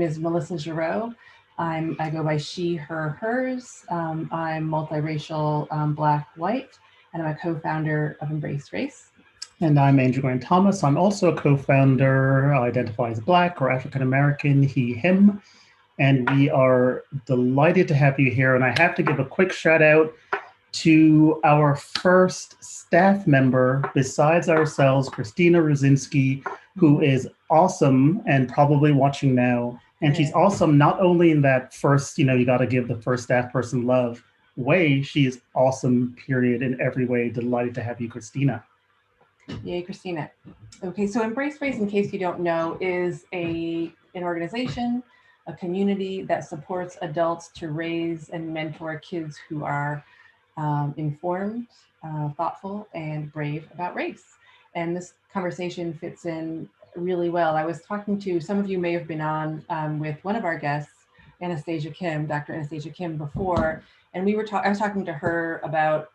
is Melissa Giroux. I go by she, her, hers. I'm multiracial, Black, white, and I'm a co-founder of Embrace Race. And I'm Andrew Grant Thomas. I'm also a co-founder, identify as Black or African American, he, him. And we are delighted to have you here. And I have to give a quick shout out to our first staff member besides ourselves, Christina Ruzinski, who is awesome and probably watching now. And she's awesome not only in that first, you got to give the first staff person love way, she is awesome, period, in every way. Delighted to have you, Christina. Yay, Christina. Okay, so Embrace Race, in case you don't know, is an organization, a community that supports adults to raise and mentor kids who are informed, thoughtful, and brave about race. And this conversation fits in really well. I was talking to, some of you may have been on with one of our guests, Anatasia Kim, Dr. Anatasia Kim, before, and I was talking to her about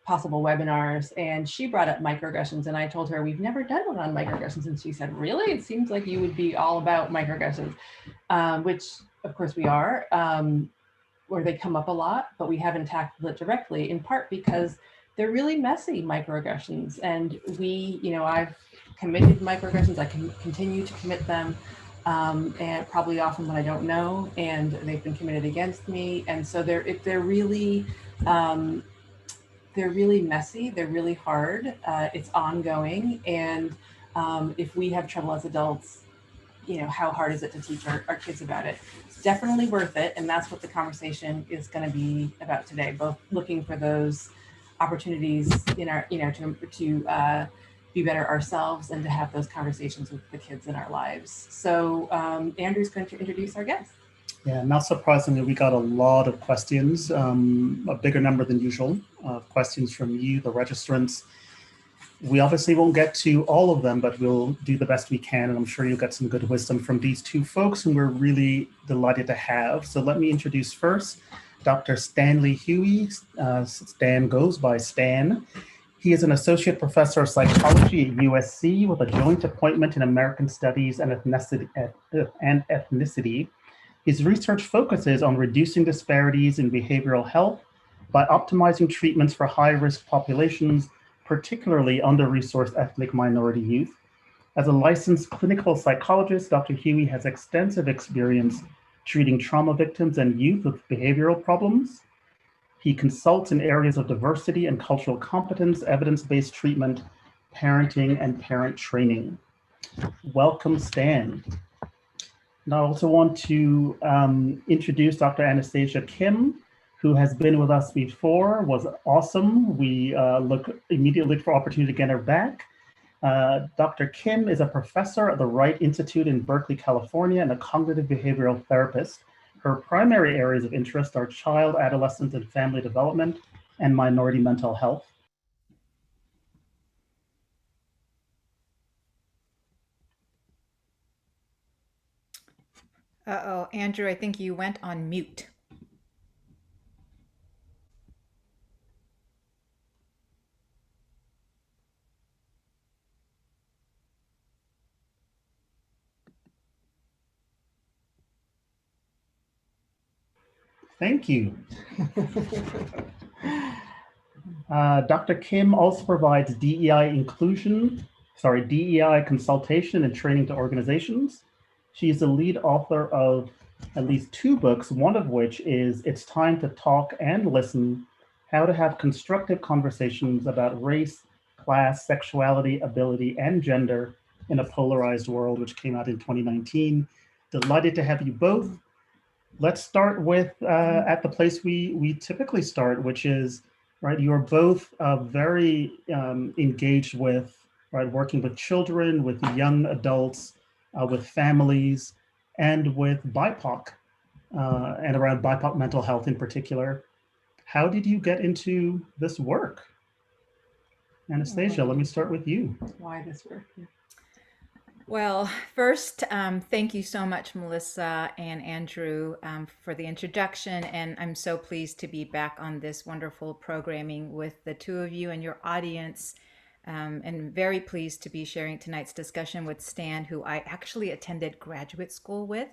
possible webinars, and she brought up microaggressions, and I told her we've never done one on microaggressions, and she said, really? It seems like you would be all about microaggressions, which of course we are, or they come up a lot, but we haven't tackled it directly, in part because they're really messy, microaggressions, and I've committed microaggressions, I can continue to commit them, and probably often when I don't know, and they've been committed against me, and so they're really messy, they're really hard, it's ongoing, and if we have trouble as adults, how hard is it to teach our kids about it? It's definitely worth it, and that's what the conversation is going to be about today, both looking for those opportunities in our, to be better ourselves and to have those conversations with the kids in our lives. So Andrew's going to introduce our guest. Yeah, not surprisingly, we got a lot of questions, a bigger number than usual, questions from you, the registrants. We obviously won't get to all of them, but we'll do the best we can, and I'm sure you'll get some good wisdom from these two folks whom we're really delighted to have. So let me introduce first Dr. Stanley Huey. Stan goes by Stan. He is an associate professor of psychology at USC with a joint appointment in American Studies and ethnicity. His research focuses on reducing disparities in behavioral health by optimizing treatments for high-risk populations, particularly under-resourced ethnic minority youth. As a licensed clinical psychologist, Dr. Huey has extensive experience treating trauma victims and youth with behavioral problems. He consults in areas of diversity and cultural competence, evidence-based treatment, parenting, and parent training. Welcome, Stan. And I also want to introduce Dr. Anatasia Kim, who has been with us before, was awesome. We immediately look for opportunity to get her back. Dr. Kim is a professor at the Wright Institute in Berkeley, California, and a cognitive behavioral therapist. Her primary areas of interest are child, adolescent, and family development, and minority mental health. Uh-oh, Andrew, I think you went on mute. Thank you. Dr. Kim also provides DEI consultation and training to organizations. She is the lead author of at least 2 books, one of which is It's Time to Talk and Listen, How to Have Constructive Conversations About Race, Class, Sexuality, Ability, and Gender in a Polarized World, which came out in 2019. Delighted to have you both. Let's start with at the place we typically start, which is, right, you're both very engaged with, right, working with children, with young adults, with families, and with BIPOC, and around BIPOC mental health in particular. How did you get into this work? Anatasia, let me start with you. Why this work? Well, first, thank you so much, Melissa and Andrew, for the introduction. And I'm so pleased to be back on this wonderful programming with the two of you and your audience. And very pleased to be sharing tonight's discussion with Stan, who I actually attended graduate school with.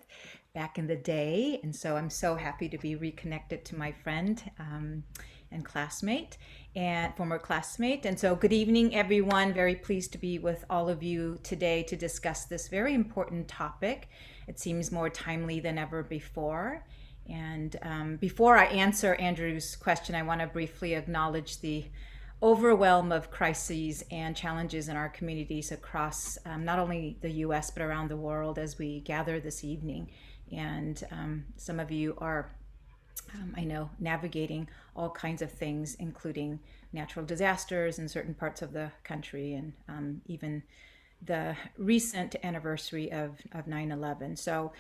back in the day. And so I'm so happy to be reconnected to my friend and classmate and former classmate. And so good evening, everyone. Very pleased to be with all of you today to discuss this very important topic. It seems more timely than ever before. And before I answer Andrew's question, I want to briefly acknowledge the overwhelm of crises and challenges in our communities across not only the US, but around the world as we gather this evening. And some of you are, I know, navigating all kinds of things, including natural disasters in certain parts of the country and even the recent anniversary of 9/11. So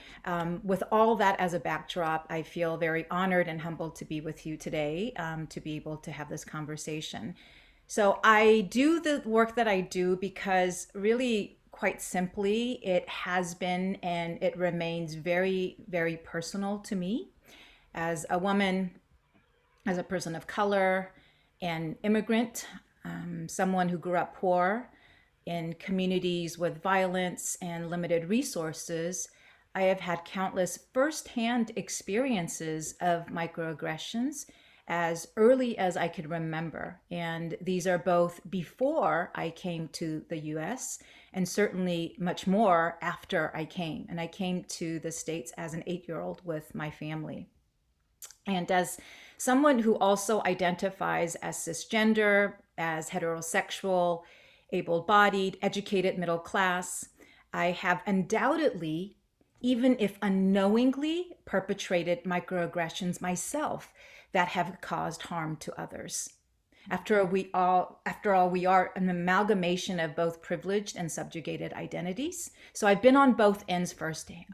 with all that as a backdrop, I feel very honored and humbled to be with you today, to be able to have this conversation. So I do the work that I do because really, quite simply, it has been and it remains very, very personal to me as a woman, as a person of color, an immigrant, someone who grew up poor, in communities with violence and limited resources. I have had countless firsthand experiences of microaggressions as early as I could remember. And these are both before I came to the US and certainly much more after I came. And I came to the States as an 8-year-old with my family. And as someone who also identifies as cisgender, as heterosexual, able-bodied, educated, middle class, I have undoubtedly, even if unknowingly, perpetrated microaggressions myself that have caused harm to others. After all, we are an amalgamation of both privileged and subjugated identities. So I've been on both ends firsthand.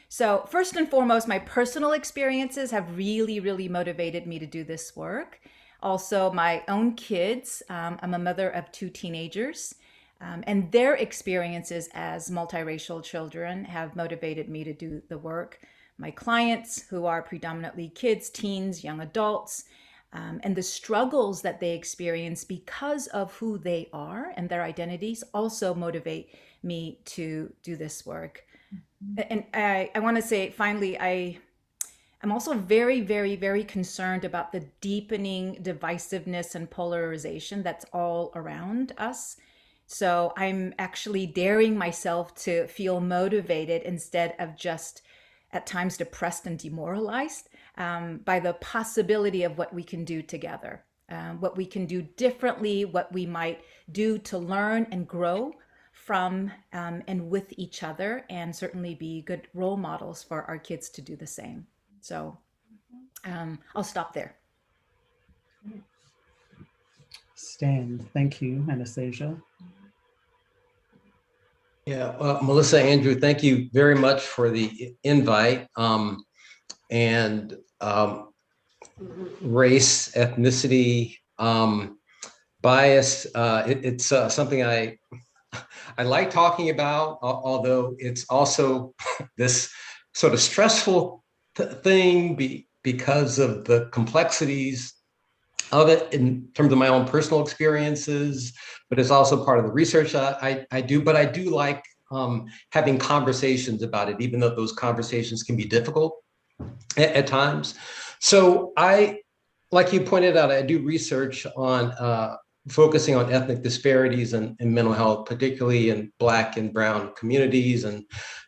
So first and foremost, my personal experiences have really, really motivated me to do this work. Also, my own kids, I'm a mother of 2 teenagers, and their experiences as multiracial children have motivated me to do the work. My clients, who are predominantly kids, teens, young adults, and the struggles that they experience because of who they are and their identities also motivate me to do this work. And I want to say, finally, I'm also very, very, very concerned about the deepening divisiveness and polarization that's all around us. So I'm actually daring myself to feel motivated instead of just at times depressed and demoralized by the possibility of what we can do together, what we can do differently, what we might do to learn and grow from and with each other, and certainly be good role models for our kids to do the same. So I'll stop there. Stan, thank you, Anastasia. Yeah, Melissa, Andrew, thank you very much for the invite. And race, ethnicity, bias, it's something I like talking about, although it's also this sort of stressful thing because of the complexities of it in terms of my own personal experiences, but it's also part of the research I do. But I do like having conversations about it, even though those conversations can be difficult at times. So like you pointed out, I do research on focusing on ethnic disparities in mental health, particularly in Black and Brown communities, and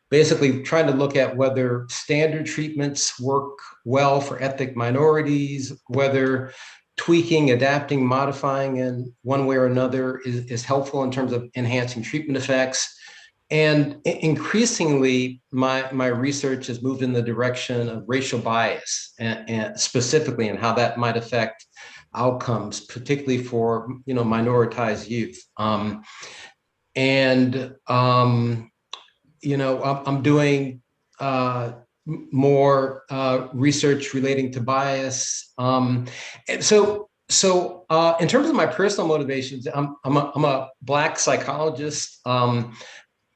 basically trying to look at whether standard treatments work well for ethnic minorities, whether tweaking, adapting, modifying in one way or another is helpful in terms of enhancing treatment effects. And increasingly, my research has moved in the direction of racial bias, and specifically in how that might affect outcomes, particularly for minoritized youth. I'm doing more research relating to bias. And so in terms of my personal motivations, I'm a Black psychologist.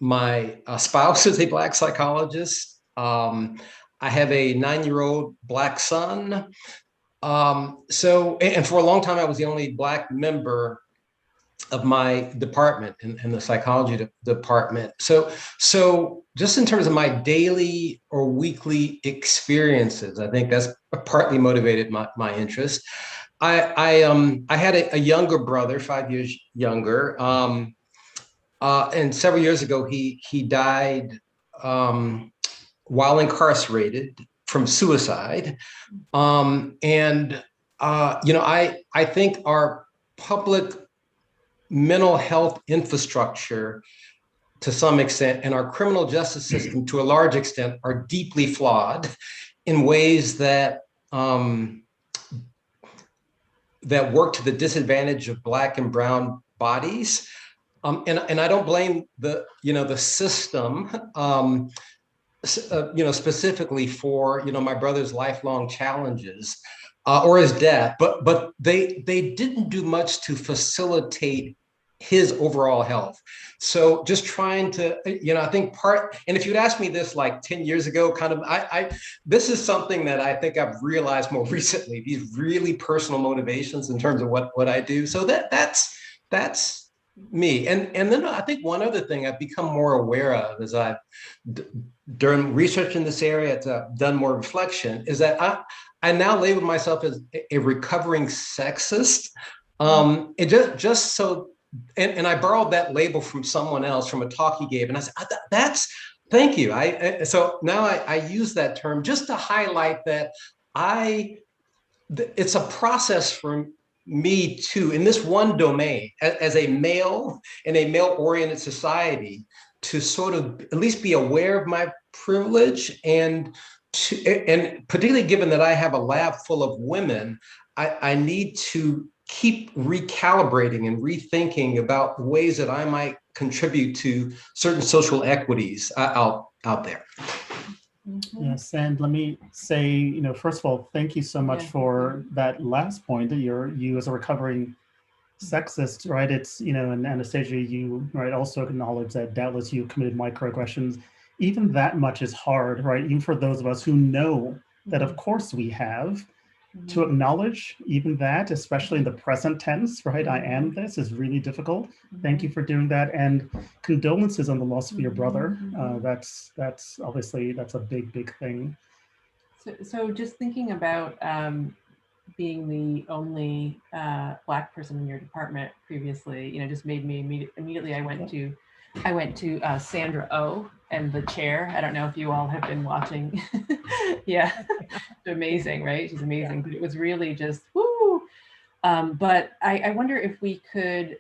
My spouse is a Black psychologist. I have a 9-year-old Black son. And for a long time, I was the only Black member my department in the psychology department. So just in terms of my daily or weekly experiences, I think that's partly motivated my interest. I had a younger brother, 5 years younger, and several years ago he died while incarcerated from suicide. And I think our public mental health infrastructure to some extent and our criminal justice system to a large extent are deeply flawed in ways that that work to the disadvantage of Black and brown bodies. And I don't blame the system, specifically for my brother's lifelong challenges or his death, but they didn't do much to facilitate his overall health. So just trying to, I think and if you'd asked me this like 10 years ago, kind of, this is something that I think I've realized more recently, these really personal motivations in terms of what I do. So that's me. And then I think one other thing I've become more aware of as I've during research in this area, I've done more reflection, is that I now label myself as a recovering sexist. It just so, and I borrowed that label from someone else, from a talk he gave, and I said, thank you. So now I use that term just to highlight that it's a process for me too, in this one domain, as a male in a male-oriented society, to sort of at least be aware of my privilege, and particularly given that I have a lab full of women, I need to keep recalibrating and rethinking about ways that I might contribute to certain social equities out there. Yes, and let me say, first of all, thank you so much for that last point, that you as a recovering sexist, right? It's, and Anastasia, you also acknowledge that doubtless you committed microaggressions. Even that much is hard, right? Even for those of us who know that, of course, we have. To acknowledge even that, especially in the present tense, right? I am this, is really difficult. Thank you for doing that, and condolences on the loss of your brother. That's obviously, that's a big thing. So just thinking about being the only Black person in your department previously, just made me immediately. I went to Sandra Oh and the Chair. I don't know if you all have been watching. Yeah, amazing, right? She's amazing. But it was really just woo. But I wonder if we could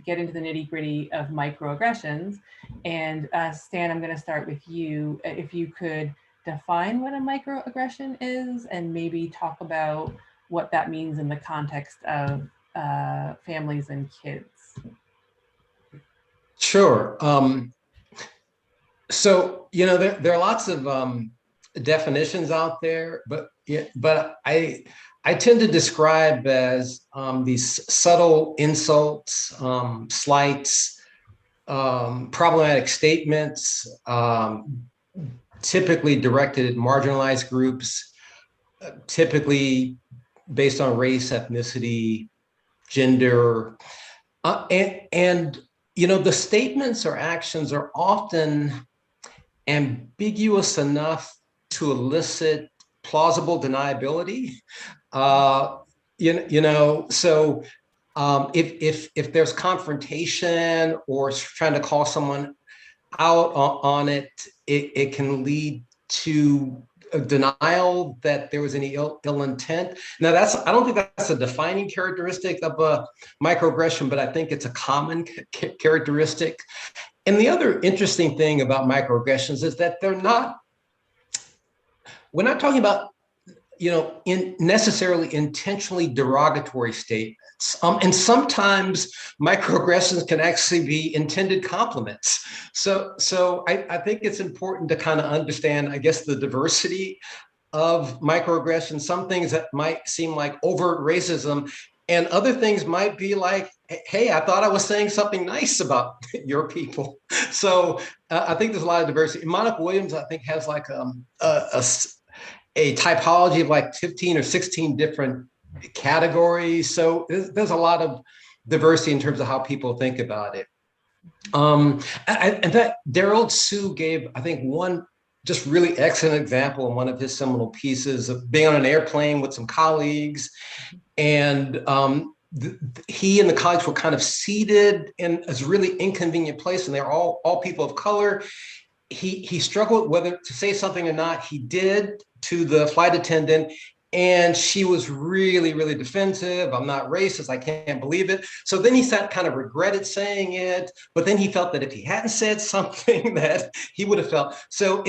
get into the nitty gritty of microaggressions. And Stan, I'm going to start with you. If you could define what a microaggression is, and maybe talk about what that means in the context of families and kids. Sure. So, there are lots of definitions out there, but I tend to describe as these subtle insults, slights, problematic statements, typically directed at marginalized groups, typically based on race, ethnicity, gender, and the statements or actions are often ambiguous enough to elicit plausible deniability. So if there's confrontation or trying to call someone out on it, it can lead to a denial that there was any ill intent. Now I don't think that's a defining characteristic of a microaggression, but I think it's a common characteristic. And the other interesting thing about microaggressions is that we're not talking about, necessarily intentionally derogatory statements. And sometimes microaggressions can actually be intended compliments. So I think it's important to kind of understand, I guess, the diversity of microaggressions. Some things that might seem like overt racism, and other things might be like, hey, I thought I was saying something nice about your people. So I think there's a lot of diversity. Monica Williams, I think, has like a typology of like 15 or 16 different categories. So there's a lot of diversity in terms of how people think about it. And that Daryl Sue gave, I think, one just really excellent example in one of his seminal pieces of being on an airplane with some colleagues. And he and the colleagues were kind of seated in a really inconvenient place, and they're all people of color. He struggled whether to say something or not. He did to the flight attendant, and she was really, really defensive. I'm not racist. I can't believe it. So then he kind of regretted saying it, but then he felt that if he hadn't said something that he would have felt. So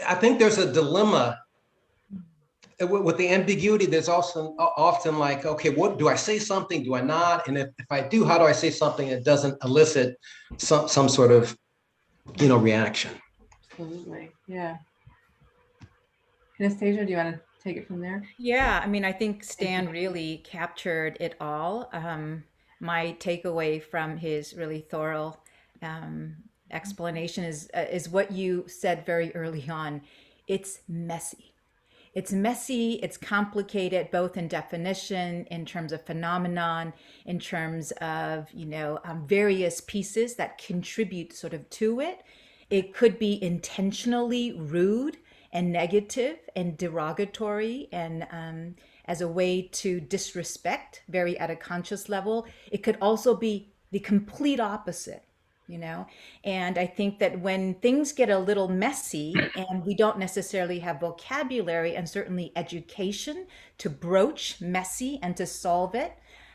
I think there's a dilemma with the ambiguity. There's also often like, okay, what do I say something? Do I not? And if I do, how do I say something that doesn't elicit some sort of, reaction? Absolutely. Yeah. Anastasia, do you want to take it from there? Yeah, I mean, I think Stan really captured it all. My takeaway from his really thorough explanation is what you said very early on. It's messy. It's messy, it's complicated, both in definition, in terms of phenomenon, in terms of, various pieces that contribute sort of to it. It could be intentionally rude and negative and derogatory and as a way to disrespect, very at a conscious level. It could also be the complete opposite. And I think that when things get a little messy and we don't necessarily have vocabulary and certainly education to broach messy and to solve it,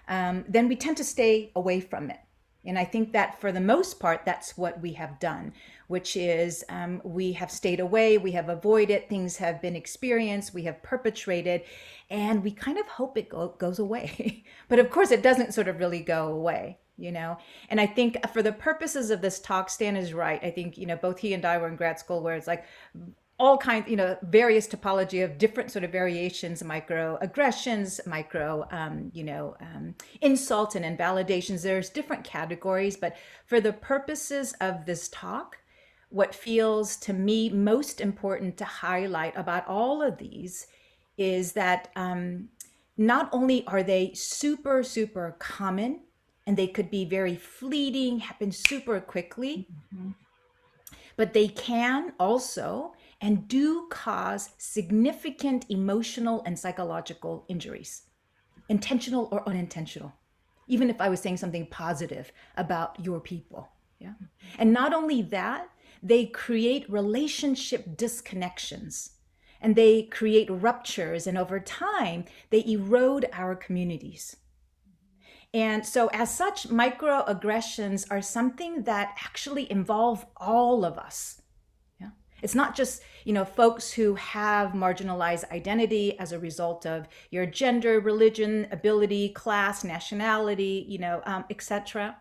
then we tend to stay away from it. And I think that for the most part, that's what we have done, which is we have stayed away, we have avoided, things have been experienced, we have perpetrated, and we kind of hope it goes away. But of course, it doesn't sort of really go away. And I think for the purposes of this talk, Stan is right. I think, both he and I were in grad school where it's like all kinds, various topology of different sort of variations, microaggressions, insults and invalidations. There's different categories, but for the purposes of this talk, what feels to me most important to highlight about all of these is that not only are they super, super common, and they could be very fleeting, happen super quickly, but they can also and do cause significant emotional and psychological injuries, intentional or unintentional, even if I was saying something positive about your people. Yeah. And not only that, they create relationship disconnections and they create ruptures, and over time, they erode our communities. And so as such, microaggressions are something that actually involve all of us. Yeah? It's not just, folks who have marginalized identity as a result of your gender, religion, ability, class, nationality, etc.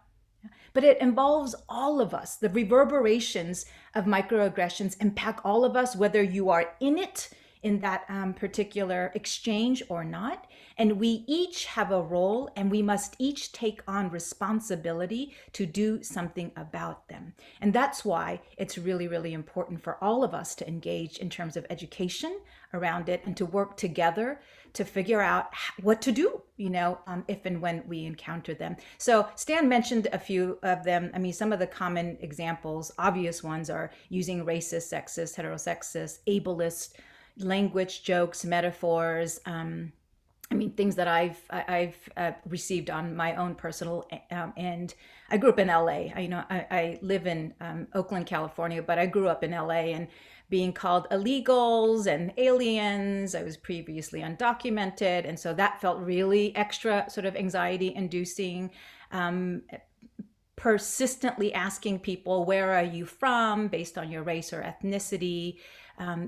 But it involves all of us. The reverberations of microaggressions impact all of us, whether you are in it, in that particular exchange or not. And we each have a role, and we must each take on responsibility to do something about them. And that's why it's really, really important for all of us to engage in terms of education around it and to work together to figure out what to do, if and when we encounter them. So Stan mentioned a few of them. I mean, some of the common examples, obvious ones, are using racist, sexist, heterosexist, ableist language, jokes, metaphors. Things that I've received on my own personal end. I grew up in LA. I live in Oakland, California, but I grew up in LA, and being called illegals and aliens. I was previously undocumented, and so that felt really extra sort of anxiety inducing. Persistently asking people, where are you from, based on your race or ethnicity.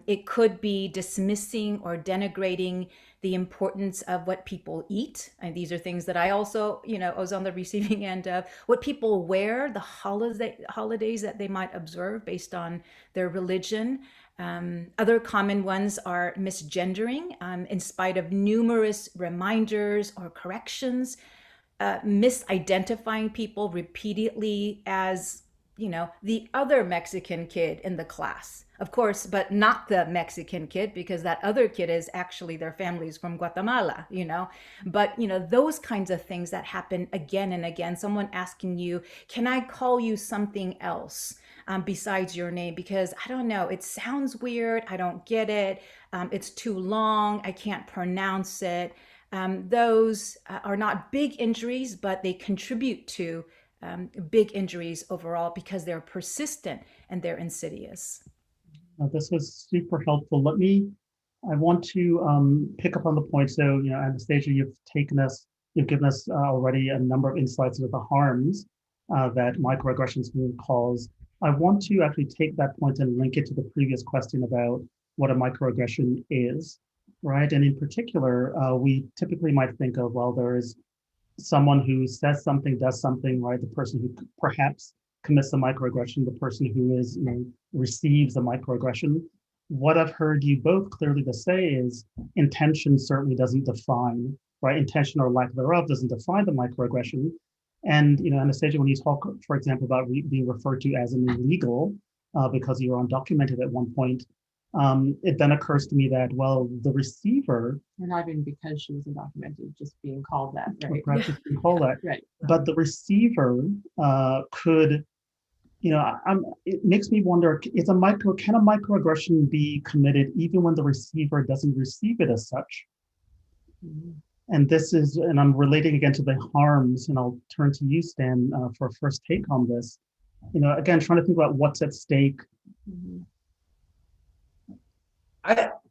It could be dismissing or denigrating the importance of what people eat. And these are things that I also, was on the receiving end of. What people wear, the holidays that they might observe based on their religion. Other common ones are misgendering, in spite of numerous reminders or corrections. Misidentifying people repeatedly as the other Mexican kid in the class, of course, but not the Mexican kid, because that other kid is actually their family's from Guatemala, but those kinds of things that happen again and again. Someone asking you, can I call you something else besides your name, because I don't know, it sounds weird, I don't get it, it's too long, I can't pronounce it. Those are not big injuries, but they contribute to big injuries overall because they're persistent and they're insidious. This was super helpful. I want to pick up on the point. So, Anastasia, you've given us already a number of insights into the harms that microaggressions can cause. I want to actually take that point and link it to the previous question about what a microaggression is, right? And in particular, we typically might think of, well, there is someone who says something, does something, right? The person who perhaps commits a microaggression, the person who is, receives a microaggression. What I've heard you both clearly to say is intention certainly doesn't define, right? Intention or lack thereof doesn't define the microaggression. And, Anastasia, when you talk, for example, about being referred to as an illegal because you're undocumented at one point, it then occurs to me that, well, the receiver, and not even because she was undocumented, just being called that, right? Perhaps just being called that, right. But the receiver could, it makes me wonder: can a microaggression be committed even when the receiver doesn't receive it as such? Mm-hmm. And I'm relating again to the harms, and I'll turn to you, Stan, for a first take on this. Again, trying to think about what's at stake. Mm-hmm.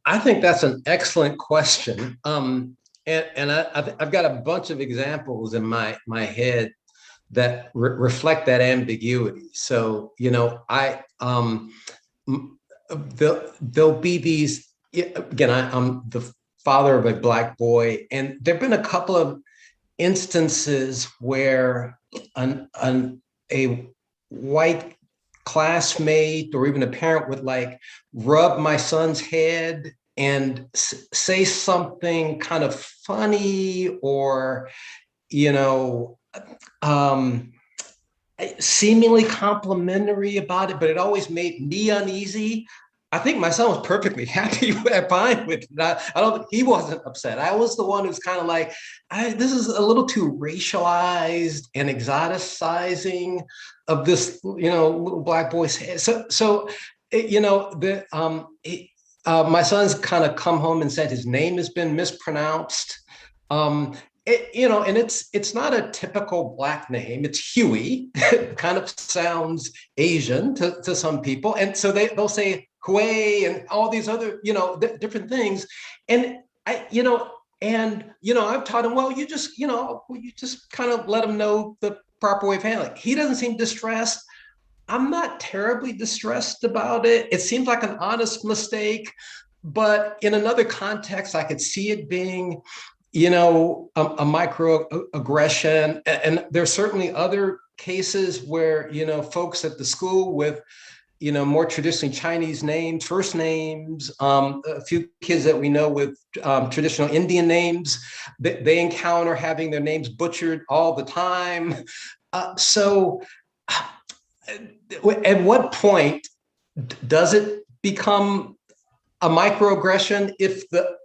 I think that's an excellent question. And I've got a bunch of examples in my head that reflect that ambiguity. So, there'll be these, again, I'm the father of a Black boy, and there've been a couple of instances where a white classmate or even a parent would rub my son's head and say something kind of funny or, seemingly complimentary about it, but it always made me uneasy. I think my son was perfectly happy fine with it. I don't think he wasn't upset. I was the one who's kind of like, this is a little too racialized and exoticizing of this, little Black boy's head. So my son's kind of come home and said his name has been mispronounced. And it's not a typical Black name. It's Huey. It kind of sounds Asian to some people. And so they'll say Huey and all these other, different things. And I've taught him, well, you just kind of let him know the proper way of handling. He doesn't seem distressed. I'm not terribly distressed about it. It seems like an honest mistake, but in another context, I could see it being, a microaggression. And there's certainly other cases where, folks at the school with, more traditionally Chinese names, first names, a few kids that we know with traditional Indian names, they encounter having their names butchered all the time. So at what point does it become a microaggression if the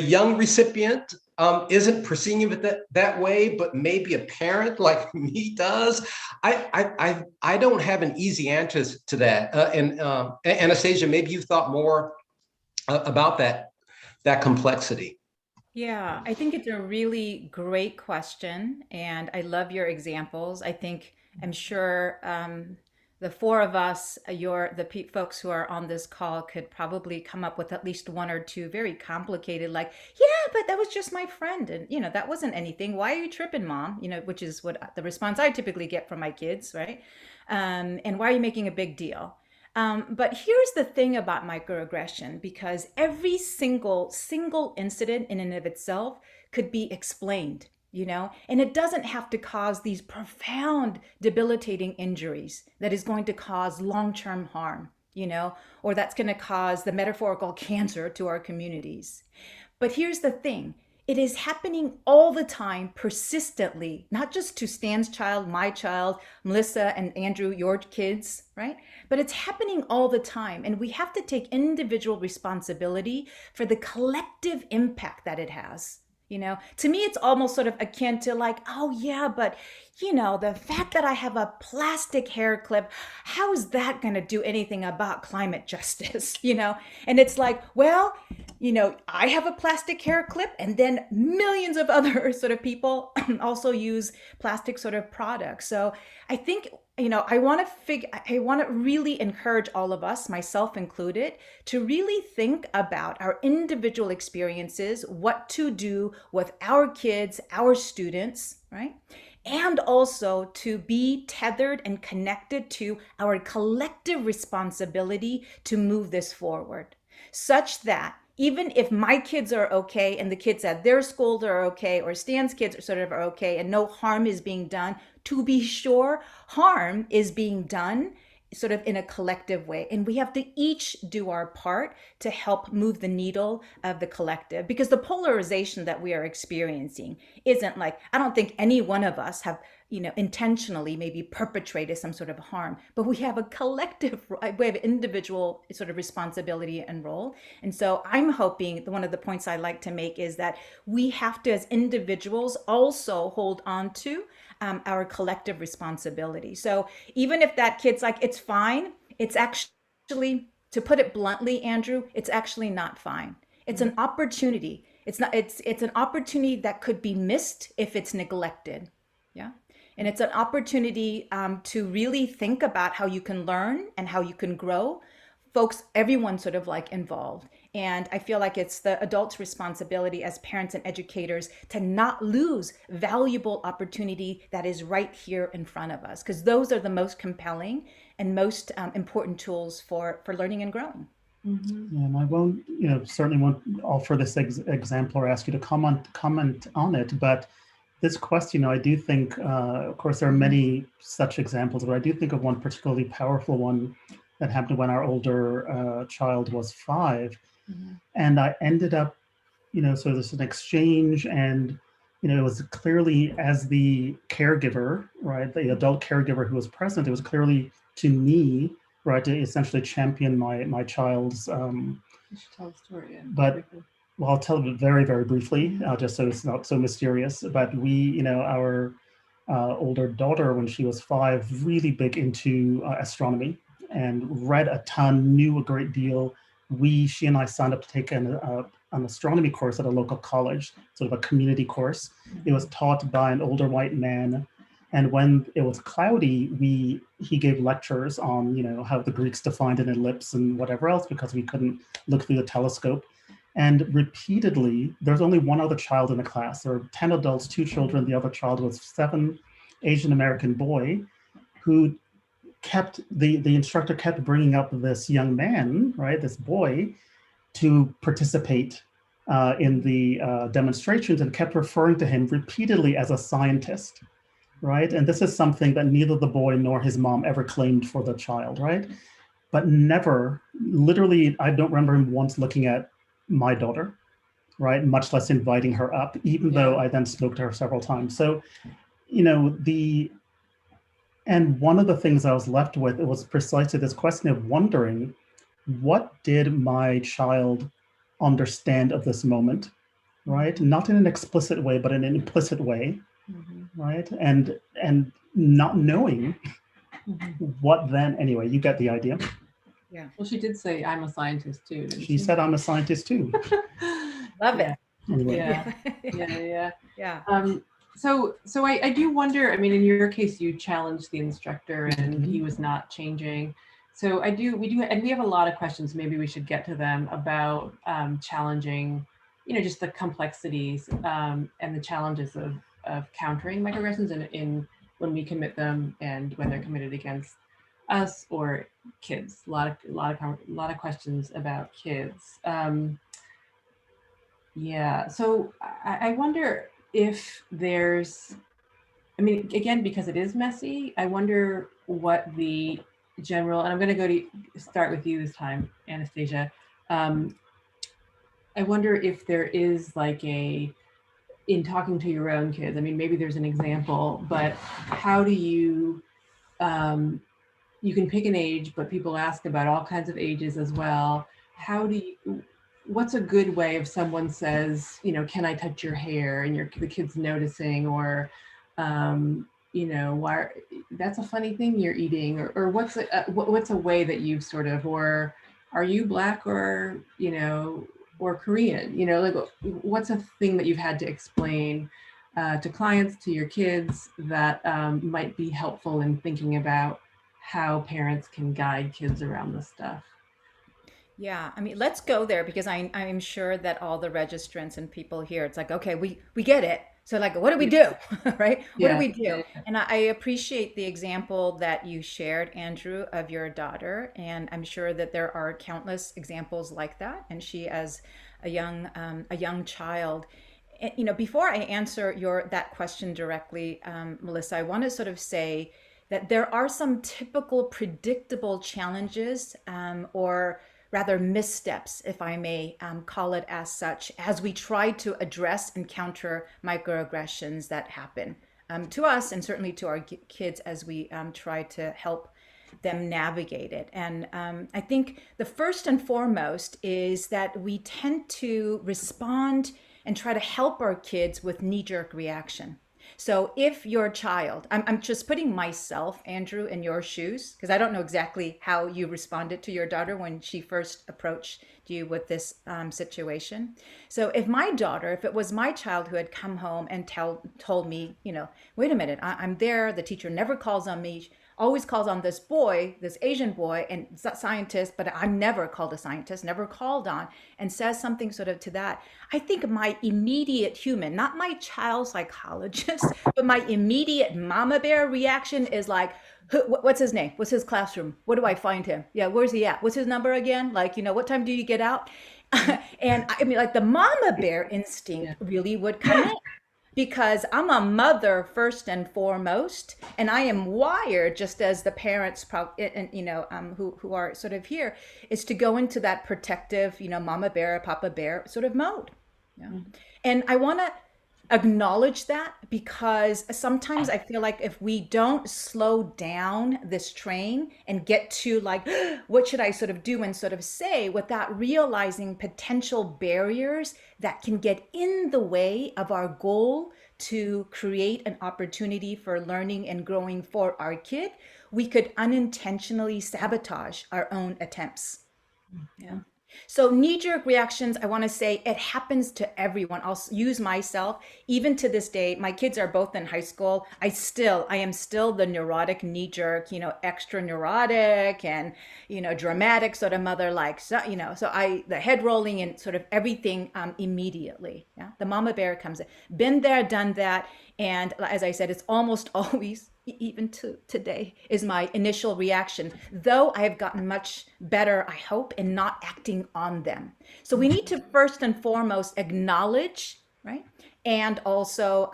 young recipient isn't perceiving it that way, but maybe a parent like me does? I don't have an easy answer to that. And Anastasia, maybe you thought more about that complexity. Yeah, I think it's a really great question, and I love your examples. I'm sure the four of us, the folks who are on this call, could probably come up with at least one or two very complicated, yeah, but that was just my friend, and that wasn't anything. Why are you tripping, Mom? Which is what the response I typically get from my kids, right? And why are you making a big deal? But here's the thing about microaggression, because every single incident in and of itself could be explained, and it doesn't have to cause these profound debilitating injuries that is going to cause long-term harm, or that's going to cause the metaphorical cancer to our communities. But here's the thing. it is happening all the time, persistently, not just to Stan's child, my child, Melissa and Andrew, your kids, right? But it's happening all the time. And we have to take individual responsibility for the collective impact that it has. You know, to me, it's almost sort of akin to like, oh yeah, but you know, the fact that I have a plastic hair clip, how is that going to do anything about climate justice? You know, and it's like, well, you know, I have a plastic hair clip, and then millions of other sort of people also use plastic sort of products. So I think, you know, I want to really encourage all of us, myself included, to really think about our individual experiences, what to do with our kids, our students, right? And also to be tethered and connected to our collective responsibility to move this forward, such that even if my kids are okay and the kids at their school are okay, or Stan's kids are sort of are okay, and no harm is being done, to be sure, harm is being done sort of in a collective way. And we have to each do our part to help move the needle of the collective, because the polarization that we are experiencing isn't like, I don't think any one of us have, you know, intentionally maybe perpetrated some sort of harm, but we have a collective, we have individual sort of responsibility and role. And so I'm hoping one of the points I like to make is that we have to, as individuals, also hold on to our collective responsibility. So even if that kid's like, it's fine, it's actually, to put it bluntly, Andrew, it's actually not fine. It's an opportunity. It's an opportunity that could be missed if it's neglected. Yeah. And it's an opportunity to really think about how you can learn and how you can grow. Folks, everyone sort of like involved. And I feel like it's the adults' responsibility as parents and educators to not lose valuable opportunity that is right here in front of us, because those are the most compelling and most important tools for learning and growing. Mm-hmm. And I won't, you know, certainly won't offer this example or ask you to comment on it, but this question, I do think, of course, there are many such examples, but I do think of one particularly powerful one that happened when our older child was 5. Mm-hmm. And I ended up, you know, so there's an exchange, and, you know, it was clearly, as the caregiver, right, the adult caregiver who was present, it was clearly to me, right, to essentially champion my child's. You should tell the story, yeah. But well, I'll tell it very, very briefly, just so it's not so mysterious. But we, you know, our older daughter, when she was 5, really big into astronomy and read a ton, knew a great deal. She and I signed up to take an astronomy course at a local college, sort of a community course. It was taught by an older white man. And when it was cloudy, he gave lectures on, you know, how the Greeks defined an ellipse and whatever else, because we couldn't look through the telescope. And repeatedly, there's only one other child in the class. There were 10 adults, 2 children. The other child was 7, Asian American boy, who the instructor kept bringing up this young man, right, this boy, to participate in the demonstrations, and kept referring to him repeatedly as a scientist, right? And this is something that neither the boy nor his mom ever claimed for the child, right? But never, literally, I don't remember him once looking at my daughter, right? Much less inviting her up, even though I then spoke to her several times. So, you know, and one of the things I was left with, it was precisely this question of wondering, what did my child understand of this moment, right? Not in an explicit way, but in an implicit way, right? And not knowing what then, anyway, you get the idea. Yeah. Well, she did say, I'm a scientist too. She said, I'm a scientist too. Love it. Anyway. Yeah. So I do wonder, I mean, in your case, you challenged the instructor and he was not changing. So we have a lot of questions, maybe we should get to them, about challenging, you know, just the complexities and the challenges of countering microaggressions in when we commit them and when they're committed against us or kids. A lot of questions about kids. So I wonder if there's, I mean, again, because it is messy, I wonder what the general, and I'm going to start with you this time, Anastasia. I wonder if there is like a in talking to your own kids? I mean, maybe there's an example, but how do you, you can pick an age, but people ask about all kinds of ages as well. How do you, what's a good way if someone says, you know, can I touch your hair, and the kid's noticing, or, you know, why, that's a funny thing you're eating, or what's a way that you've sort of, or are you Black, or, you know, or Korean, you know, like what's a thing that you've had to explain to clients, to your kids, that might be helpful in thinking about how parents can guide kids around this stuff? Yeah, I mean, let's go there, because I'm sure that all the registrants and people here, it's like, okay, we get it. So like, what do we do, right? What do Yeah. we do? And I appreciate the example that you shared, Andrew, of your daughter, and I'm sure that there are countless examples like that. And she, as a young child, and, you know, before I answer that question directly, Melissa, I want to sort of say that there are some typical predictable challenges, or rather missteps, if I may call it as such, as we try to address and counter microaggressions that happen to us, and certainly to our kids, as we try to help them navigate it. And I think the first and foremost is that we tend to respond and try to help our kids with knee-jerk reaction. So if your child, I'm just putting myself, Andrew, in your shoes, because I don't know exactly how you responded to your daughter when she first approached you with this situation. So if it was my child who had come home and told me, you know, wait a minute, I'm there, the teacher never calls on me, always calls on this boy, this Asian boy, and scientist, but I'm never called a scientist, never called on, and says something sort of to that. I think my immediate human, not my child psychologist, but my immediate mama bear reaction is like, what's his name? What's his classroom? Where do I find him? Yeah, where's he at? What's his number again? Like, you know, what time do you get out? And I mean, like the mama bear instinct really would come in, because I'm a mother first and foremost, and I am wired just as the parents, and you know, who are sort of here, is to go into that protective, you know, mama bear, papa bear sort of mode. Yeah. And I want to acknowledge that, because sometimes I feel like if we don't slow down this train and get to like, what should I sort of do and sort of say, without realizing potential barriers that can get in the way of our goal to create an opportunity for learning and growing for our kid, we could unintentionally sabotage our own attempts. Yeah. So knee-jerk reactions, I want to say it happens to everyone. I'll use myself. Even to this day, my kids are both in high school. I am still the neurotic knee-jerk, you know, extra neurotic and, you know, dramatic sort of mother, like, so, you know, the head rolling and sort of everything immediately. Yeah. The mama bear comes in. Been there, done that. And as I said, it's almost always, even to today, is my initial reaction, though I have gotten much better, I hope, in not acting on them. So we need to first and foremost acknowledge, right? And also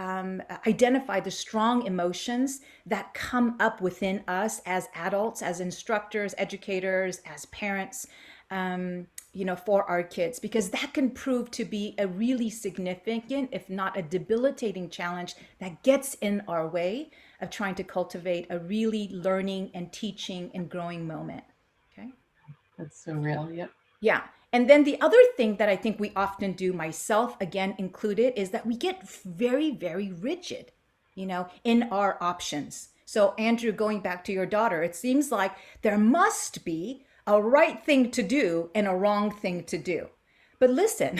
identify the strong emotions that come up within us as adults, as instructors, educators, as parents, you know, for our kids, because that can prove to be a really significant, if not a debilitating challenge that gets in our way of trying to cultivate a really learning and teaching and growing moment. Okay. That's so real. Yep. Yeah. And then the other thing that I think we often do, myself again included, is that we get very, very rigid, you know, in our options. So Andrew, going back to your daughter, it seems like there must be a right thing to do and a wrong thing to do. But listen,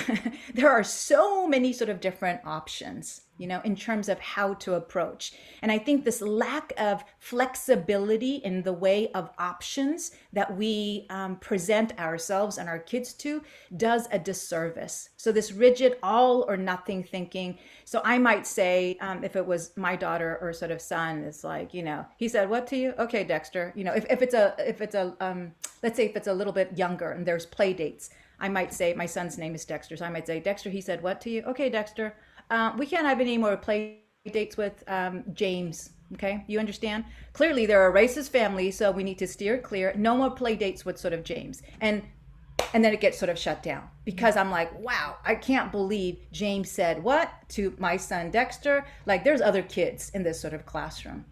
there are so many sort of different options, you know, in terms of how to approach. And I think this lack of flexibility in the way of options that we present ourselves and our kids to does a disservice. So this rigid all or nothing thinking. So I might say, if it was my daughter or sort of son, it's like, you know, he said, what to you? Okay, Dexter. You know, if it's a, let's say if it's a little bit younger and there's play dates, I might say, my son's name is Dexter, so I might say, Dexter, he said, what to you? Okay, Dexter, we can't have any more play dates with James, okay? You understand? Clearly, they're a racist family, so we need to steer clear. No more play dates with sort of James. And And then it gets sort of shut down because I'm like, wow, I can't believe James said what to my son Dexter. Like, there's other kids in this sort of classroom.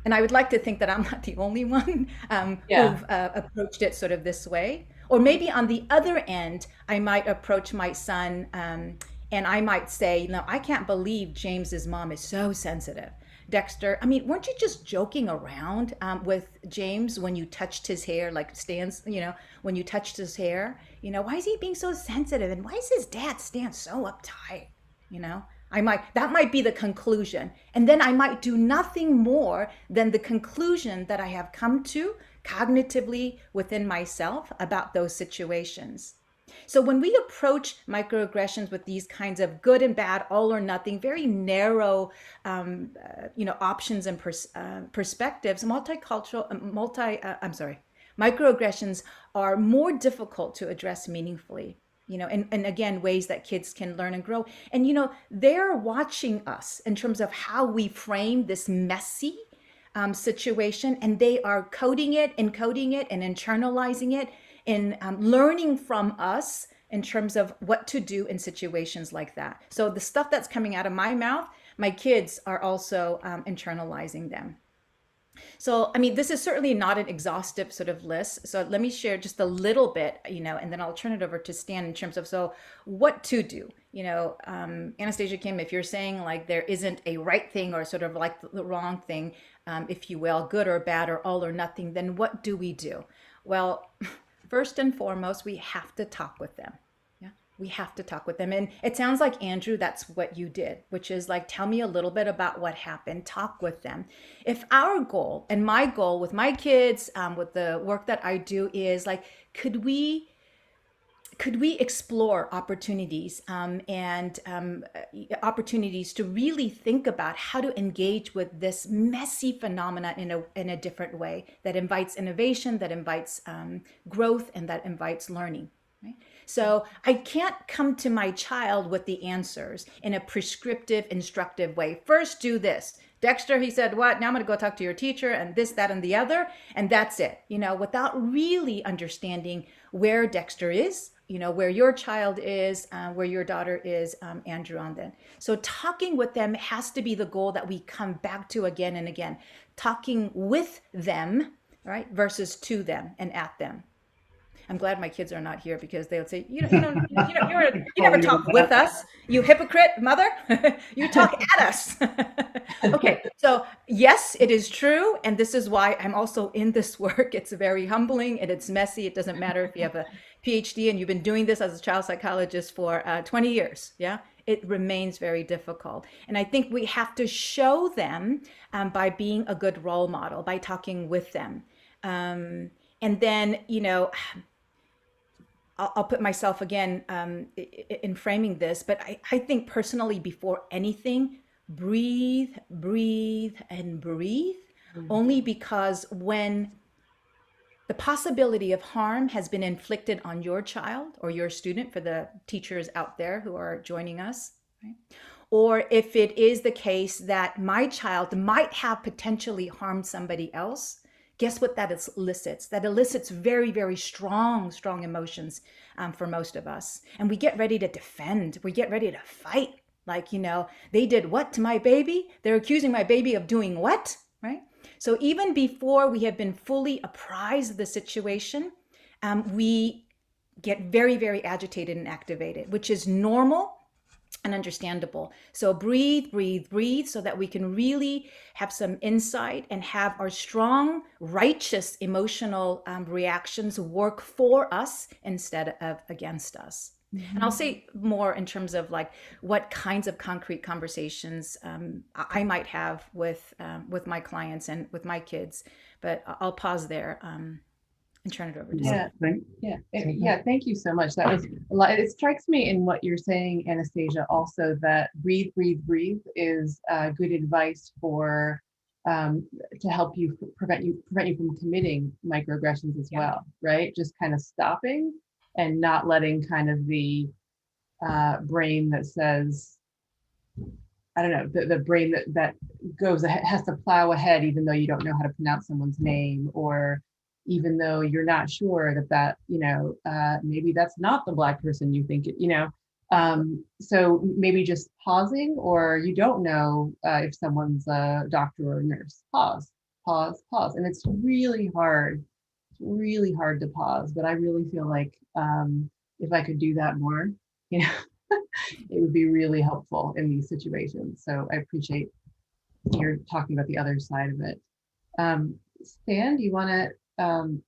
And I would like to think that I'm not the only one who've approached it sort of this way. Or maybe on the other end, I might approach my son and I might say, no, I can't believe James's mom is so sensitive. Dexter, I mean, weren't you just joking around with James when you touched his hair, like Stan's, when you touched his hair? Why is he being so sensitive? And why is his dad Stan so uptight? That might be the conclusion. And then I might do nothing more than the conclusion that I have come to cognitively within myself about those situations. So when we approach microaggressions with these kinds of good and bad, all or nothing, very narrow, options and perspectives, microaggressions are more difficult to address meaningfully. And again, ways that kids can learn and grow. And, they're watching us in terms of how we frame this messy situation, and they are coding it, encoding it, and internalizing it, and learning from us in terms of what to do in situations like that. So the stuff that's coming out of my mouth, my kids are also internalizing them. So, I mean, this is certainly not an exhaustive sort of list. So let me share just a little bit, and then I'll turn it over to Stan in terms of, so what to do, Anastasia, Kim, if you're saying like there isn't a right thing or sort of like the wrong thing, if you will, good or bad or all or nothing, then what do we do? Well, first and foremost, we have to talk with them. We have to talk with them. And it sounds like, Andrew, that's what you did, which is like, tell me a little bit about what happened, talk with them. If our goal and my goal with my kids, with the work that I do is like, could we explore opportunities opportunities to really think about how to engage with this messy phenomena in a different way that invites innovation, that invites growth, and that invites learning. Right? So I can't come to my child with the answers in a prescriptive, instructive way. First, do this. Dexter, he said, what? Now I'm going to go talk to your teacher and this, that, and the other. And that's it, without really understanding where Dexter is, where your child is, where your daughter is, Andrew, on that. So talking with them has to be the goal that we come back to again and again. Talking with them, right, versus to them and at them. I'm glad my kids are not here because they would say, you never talk with us, you hypocrite mother. You talk at us. Okay, so yes, it is true. And this is why I'm also in this work. It's very humbling and it's messy. It doesn't matter if you have a PhD and you've been doing this as a child psychologist for 20 years. Yeah, it remains very difficult. And I think we have to show them by being a good role model, by talking with them. And then, I'll put myself again in framing this, but I think personally, before anything, breathe, breathe, and breathe. Mm-hmm. Only because when the possibility of harm has been inflicted on your child or your student, for the teachers out there who are joining us, right? Or if it is the case that my child might have potentially harmed somebody else, guess what that elicits? That elicits very, very strong emotions for most of us. And we get ready to defend. We get ready to fight. Like, they did what to my baby? They're accusing my baby of doing what, right? So even before we have been fully apprised of the situation, we get very, very agitated and activated, which is normal and understandable. So breathe, breathe, breathe, so that we can really have some insight and have our strong, righteous emotional reactions work for us instead of against us. Mm-hmm. And I'll say more in terms of like what kinds of concrete conversations I might have with my clients and with my kids. But I'll pause there and turn it over to Stanley. Thank you so much. That was a lot. It strikes me in what you're saying, Anastasia, also that breathe, breathe, breathe is good advice for to help you prevent you from committing microaggressions as well, right? Just kind of stopping and not letting kind of the brain that says, I don't know, the brain that goes ahead, has to plow ahead even though you don't know how to pronounce someone's name, or even though you're not sure that maybe that's not the Black person you think so maybe just pausing, or you don't know if someone's a doctor or a nurse. Pause, pause. And it's really hard to pause, but I really feel like if I could do that more, it would be really helpful in these situations. So I appreciate you're talking about the other side of it. Stan, do you want to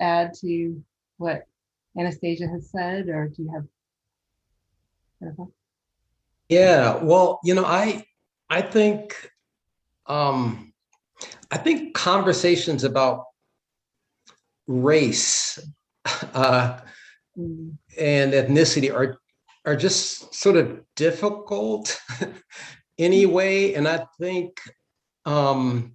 add to what Anastasia has said, or do you have? Yeah, well, I think conversations about race and ethnicity are just sort of difficult anyway. And I think the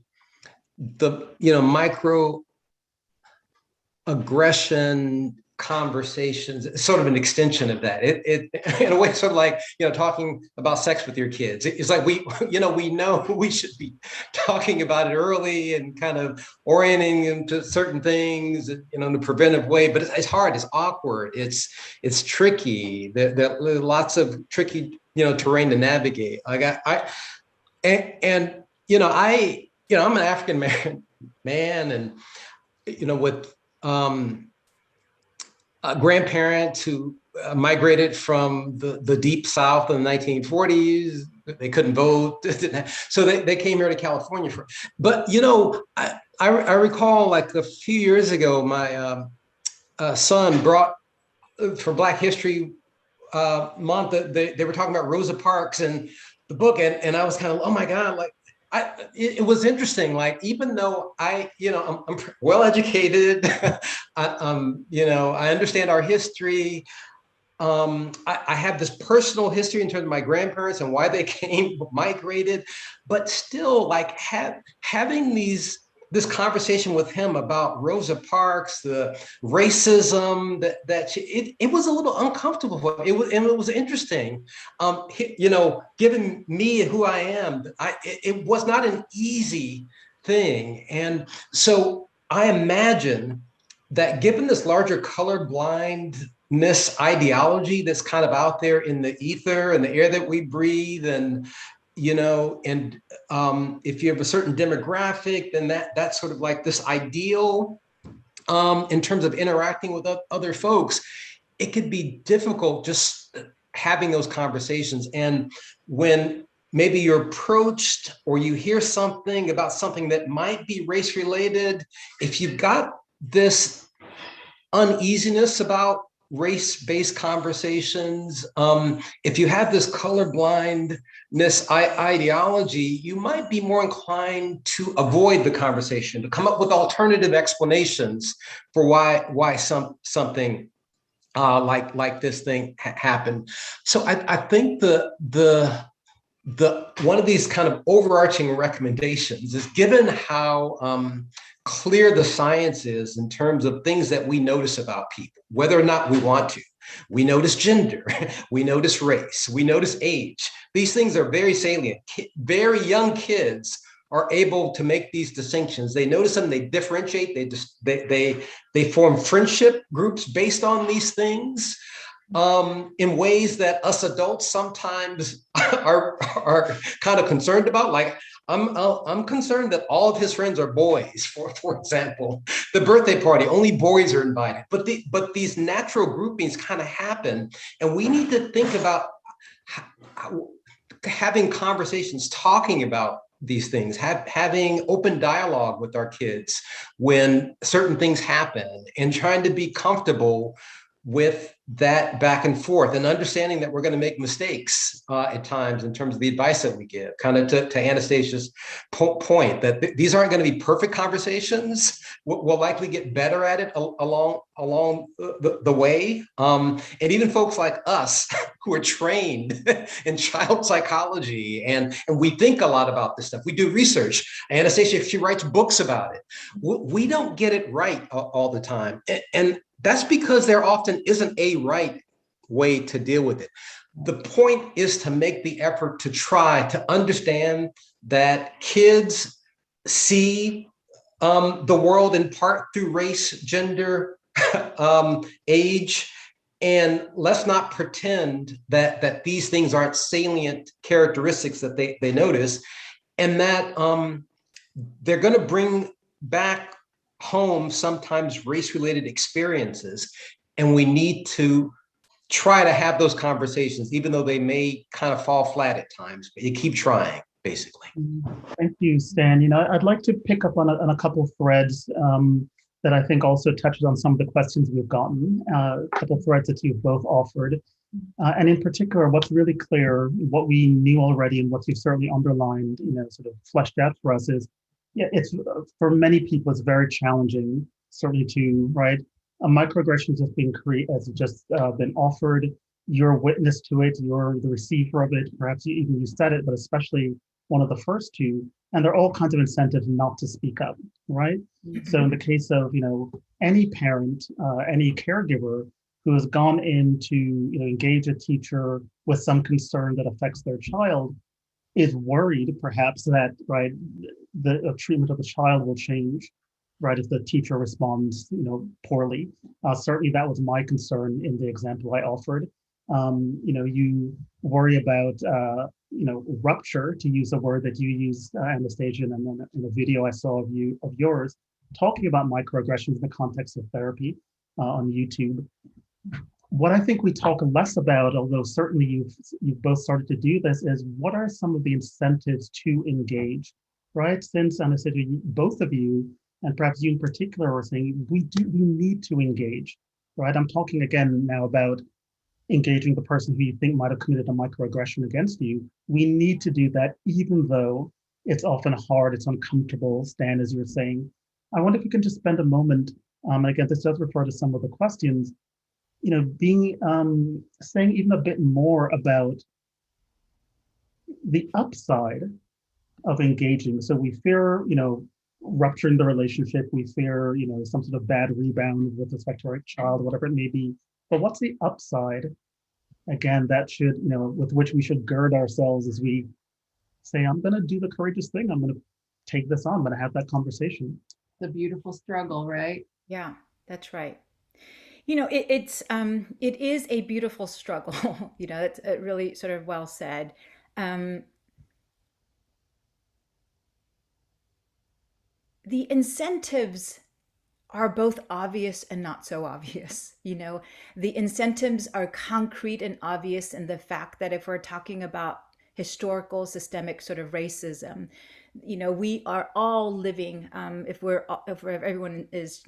microaggression conversations is sort of an extension of that. It in a way, sort of like talking about sex with your kids. It's like we know we should be talking about it early and kind of orienting them to certain things in a preventive way. But it's hard. It's awkward. It's tricky. There are lots of tricky terrain to navigate. Like I'm an African man, and with grandparents who migrated from the deep South in the 1940s. They couldn't vote, so they came here to California But I recall, like, a few years ago, my son brought for Black History Month. They were talking about Rosa Parks and the book, and I was kind of, oh my God, like. It was interesting. Like, even though I'm well educated, I understand our history. I have this personal history in terms of my grandparents and why they migrated, but still, like, having this conversation with him about Rosa Parks, the racism it was a little uncomfortable. It was interesting. Given me who I am, it was not an easy thing. And so I imagine that, given this larger colorblindness ideology that's kind of out there in the ether and the air that we breathe, and if you have a certain demographic, then that's sort of like this ideal in terms of interacting with other folks. It could be difficult just having those conversations. And when maybe you're approached or you hear something about something that might be race related, if you've got this uneasiness about race-based conversations, if you have this colorblindness ideology, you might be more inclined to avoid the conversation, to come up with alternative explanations for why something like this thing happened. So I think the one of these kind of overarching recommendations is, given how clear the science is in terms of things that we notice about people, whether or not we want to. We notice gender, we notice race, we notice age. These things are very salient. Very young kids are able to make these distinctions. They notice them, they differentiate, they form friendship groups based on these things. In ways that us adults sometimes are kind of concerned about. Like, I'm concerned that all of his friends are boys, for example. The birthday party, only boys are invited. But these natural groupings kind of happen, and we need to think about having conversations, talking about these things, having open dialogue with our kids when certain things happen, and trying to be comfortable with that back and forth, and understanding that we're going to make mistakes at times in terms of the advice that we give, kind of to Anastasia's point, that these aren't going to be perfect conversations. We'll likely get better at it along the way. And even folks like us who are trained in child psychology, and we think a lot about this stuff. We do research. Anastasia, she writes books about it. We don't get it right all the time. And that's because there often isn't a right way to deal with it. The point is to make the effort to try to understand that kids see the world in part through race, gender, age. And let's not pretend that these things aren't salient characteristics that they notice, and that they're going to bring back home sometimes race-related experiences. And we need to try to have those conversations, even though they may kind of fall flat at times, but you keep trying, basically. Thank you, Stan. I'd like to pick up on a couple of threads that I think also touches on some of the questions we've gotten, a couple of threads that you've both offered. And in particular, what's really clear, what we knew already and what you've certainly underlined, sort of fleshed out for us is, it's for many people, it's very challenging, certainly to, right? A microaggression has just been offered. You're a witness to it. You're the receiver of it. Perhaps you said it, but especially one of the first two. And there are all kinds of incentives not to speak up, right? Mm-hmm. So in the case of any parent, any caregiver who has gone in to engage a teacher with some concern that affects their child, is worried perhaps that the treatment of the child will change, right, if the teacher responds poorly. Certainly that was my concern in the example I offered. You worry about rupture, to use a word that you used, Anastasia, and then in a video I saw of yours talking about microaggressions in the context of therapy on YouTube. What I think we talk less about, although certainly you've both started to do this, is what are some of the incentives to engage, right? Since Anastasia, both of you, and perhaps you in particular, are saying we need to engage, right? I'm talking again now about engaging the person who you think might have committed a microaggression against you. We need to do that, even though it's often hard, it's uncomfortable, Stan, as you're saying. I wonder if you can just spend a moment, and again, this does refer to some of the questions, saying even a bit more about the upside of engaging. So we fear, rupturing the relationship. We fear, some sort of bad rebound with respect to our child, whatever it may be. But what's the upside? Again, that should, with which we should gird ourselves as we say, I'm going to do the courageous thing. I'm going to take this on. I'm going to have that conversation. The beautiful struggle, right? Yeah, that's right. It is a beautiful struggle. It's really sort of well said. The incentives are both obvious and not so obvious. The incentives are concrete and obvious in the fact that if we're talking about historical systemic sort of racism, we are all living, if everyone is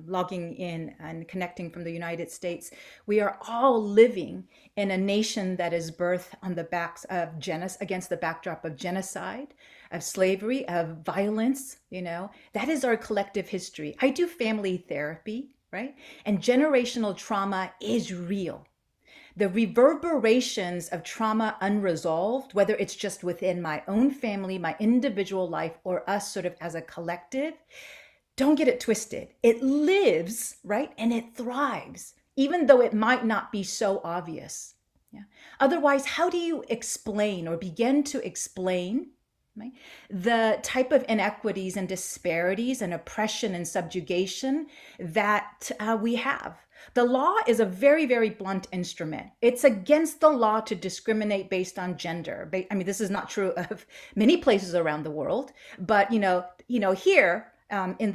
logging in and connecting from the United States, we are all living in a nation that is birthed on the backs of against the backdrop of genocide, of slavery, of violence. That is our collective history. I do family therapy, right? And generational trauma is real. The reverberations of trauma unresolved, whether it's just within my own family, my individual life, or us sort of as a collective, don't get it twisted. It lives, right? And it thrives, even though it might not be so obvious. Yeah. Otherwise, how do you explain or begin to explain, right, the type of inequities and disparities and oppression and subjugation that we have? The law is a very, very blunt instrument. It's against the law to discriminate based on gender. I mean, this is not true of many places around the world, but here in